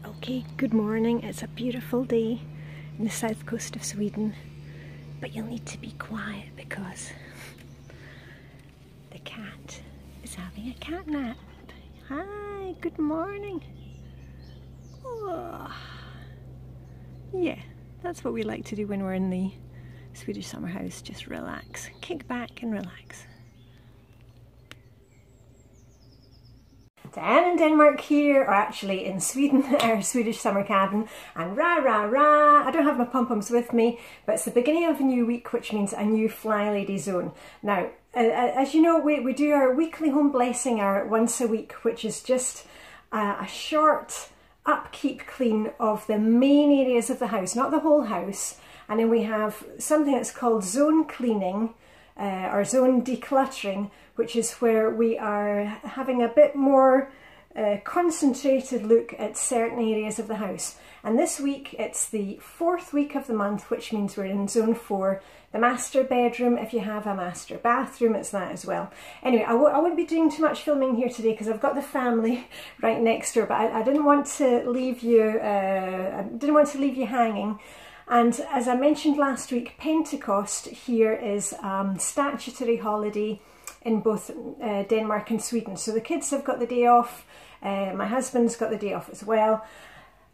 Okay, good morning. It's a beautiful day in the south coast of Sweden, but you'll need to be quiet because the cat is having a cat nap. Hi, good morning. Oh. Yeah, that's what we like to do when we're in the Swedish summer house. Just relax, kick back and relax. Diane in Denmark here, or actually in Sweden, our Swedish summer cabin, and rah rah rah, I don't have my pom-poms with me, but it's the beginning of a new week, which means a new Flylady Zone. Now, as you know, we do our weekly home blessing hour once a week, which is just a short upkeep clean of the main areas of the house, not the whole house, and then we have something that's called zone cleaning, or zone decluttering, which is where we are having a bit more concentrated look at certain areas of the house. And this week it's the 4th week of the month, which means we're in zone 4, the master bedroom. If you have a master bathroom, it's that as well. Anyway, I won't be doing too much filming here today because I've got the family right next door, but I didn't want to leave you hanging. And as I mentioned last week, Pentecost here is statutory holiday in both Denmark and Sweden. So the kids have got the day off, my husband's got the day off as well.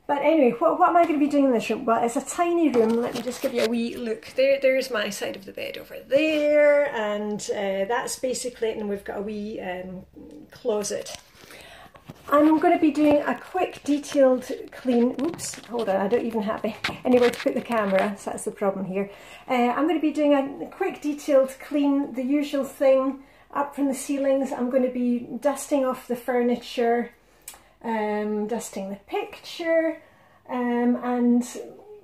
But anyway, what am I going to be doing in this room? Well, it's a tiny room. Let me just give you a wee look. There's my side of the bed over there, and that's basically it, and we've got a wee closet. I'm going to be doing a quick detailed clean, oops, hold on, I don't even have anywhere to put the camera, so that's the problem here. I'm going to be doing a quick detailed clean, the usual thing, up from the ceilings. I'm going to be dusting off the furniture, dusting the picture, and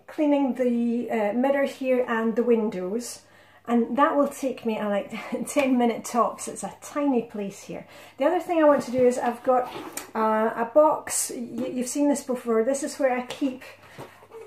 cleaning the mirror here and the windows. And that will take me like 10-minute tops. It's a tiny place here. The other thing I want to do is I've got a box. You've seen this before. This is where I keep,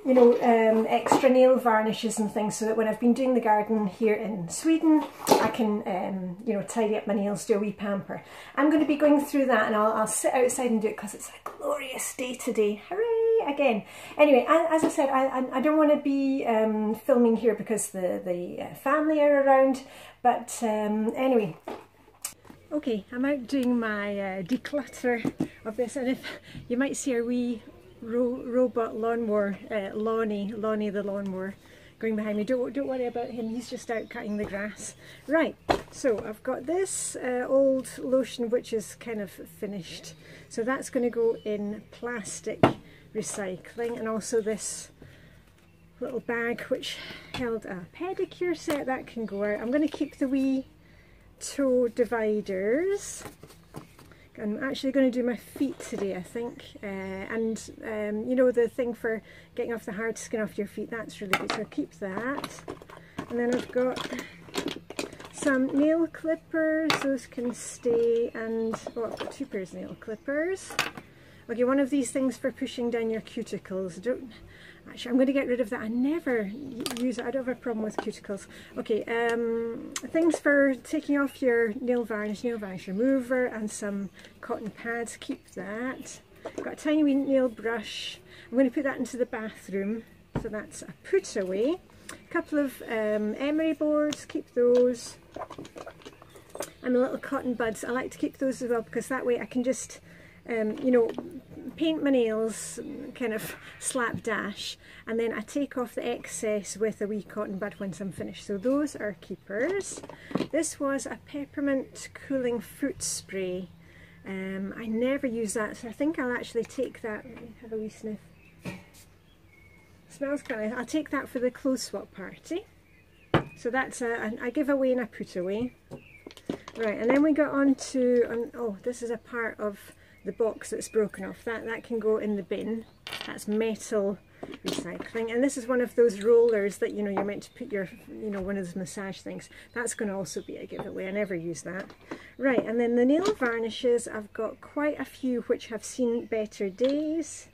you know, extra nail varnishes and things, so that when I've been doing the garden here in Sweden, I can, you know, tidy up my nails, do a wee pamper. I'm going to be going through that, and I'll sit outside and do it because it's a glorious day today. Hooray! Again. Anyway, as I said, I don't want to be filming here because the family are around, but anyway. Okay, I'm out doing my declutter of this, and if you might see our wee robot lawnmower, Lonnie the lawnmower, going behind me. Don't worry about him, he's just out cutting the grass. Right, so I've got this old lotion which is kind of finished, so that's going to go in plastic recycling, and also this little bag which held a pedicure set, that can go out. I'm going to keep the wee toe dividers. I'm actually going to do my feet today, I think, and you know, the thing for getting off the hard skin off your feet, that's really good, so I'll keep that. And then I've got some nail clippers, those can stay, and oh, I've got 2 pairs of nail clippers. Okay, one of these things for pushing down your cuticles. Actually, I'm going to get rid of that. I never use it. I don't have a problem with cuticles. Okay, things for taking off your nail varnish remover, and some cotton pads. Keep that. I've got a tiny wee nail brush. I'm going to put that into the bathroom, so that's a put away. A couple of emery boards. Keep those. And the little cotton buds. I like to keep those as well because that way I can just you know, paint my nails kind of slapdash, and then I take off the excess with a wee cotton bud once I'm finished. So those are keepers. This was a peppermint cooling foot spray. I never use that, so I think I'll actually take that. Let me have a wee sniff. Smells quite nice. I'll take that for the clothes swap party. So that's a giveaway and a put away. Right, and then we got on to, oh, this is a part of the box that's broken off. That can go in the bin. That's metal recycling. And this is one of those rollers that, you know, you're meant to put your, you know, one of those massage things. That's going to also be a giveaway. I never use that. Right, and then the nail varnishes, I've got quite a few which have seen better days.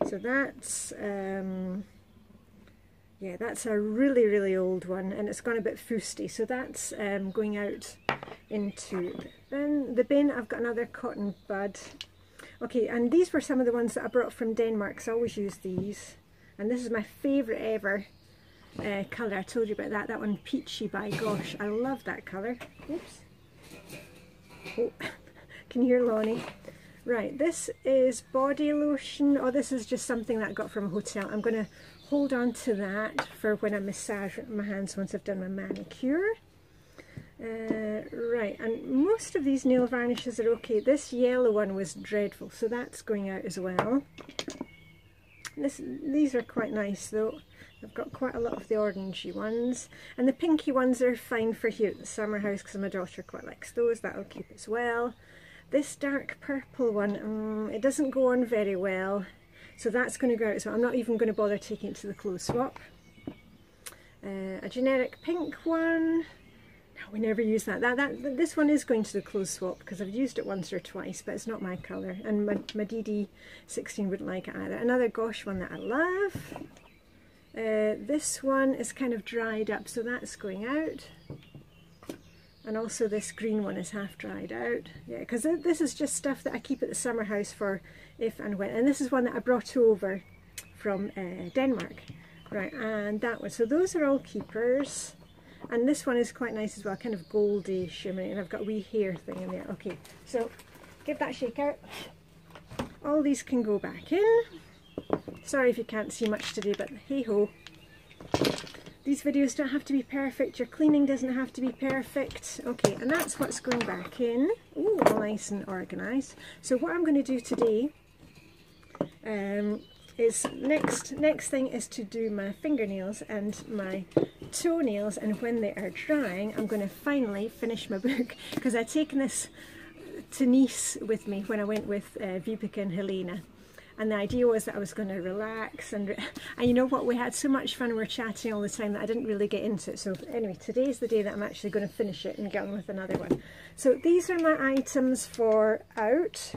So that's yeah, that's a really old one, and it's gone a bit fusty, so that's going out into the bin. I've got another cotton bud. Okay, and these were some of the ones that I brought from Denmark, so I always use these. And this is my favourite ever colour. I told you about that. That one, Peachy, by gosh, I love that colour. Oops. Oh, can you hear Lonnie? Right, this is body lotion. Oh, this is just something that I got from a hotel. I'm going to hold on to that for when I massage my hands once I've done my manicure. Right, and most of these nail varnishes are okay. This yellow one was dreadful, so that's going out as well. These are quite nice though. I've got quite a lot of the orangey ones, and the pinky ones are fine for here at the summer house because my daughter quite likes those. That'll keep as well. This dark purple one, it doesn't go on very well, so that's going to go out as well. I'm not even going to bother taking it to the clothes swap. A generic pink one. No, we never use that. This one is going to the clothes swap because I've used it once or twice, but it's not my colour, and my DD16 wouldn't like it either. Another Gosh one that I love. This one is kind of dried up, so that's going out. And also this green one is half dried out. Yeah, because this is just stuff that I keep at the summer house for if and when. And this is one that I brought over from Denmark. Right, and that one. So those are all keepers. And this one is quite nice as well, kind of goldy, shimmery. And I've got a wee hair thing in there. Okay, so give that a shake out. All these can go back in. Sorry if you can't see much today, but hey ho. These videos don't have to be perfect, your cleaning doesn't have to be perfect. Okay, and that's what's going back in. Ooh, all nice and organised. So what I'm going to do today is next thing is to do my fingernails and my toenails, and when they are drying I'm going to finally finish my book, because I'd taken this to Nice with me when I went with Vibeke and Helena. And the idea was that I was going to relax, and you know what, we had so much fun, we were chatting all the time that I didn't really get into it. So anyway, today's the day that I'm actually going to finish it and get on with another one. So these are my items for out.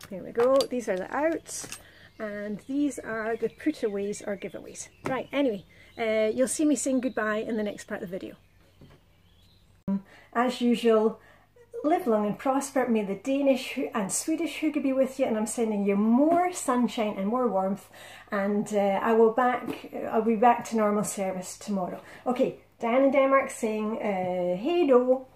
Here we go, these are the outs, and these are the put-aways or giveaways. Right, anyway, you'll see me saying goodbye in the next part of the video. As usual, live long and prosper. May the Danish and Swedish hygge be with you, and I'm sending you more sunshine and more warmth, and I'll be back to normal service tomorrow. Okay, Diane in Denmark saying hej då.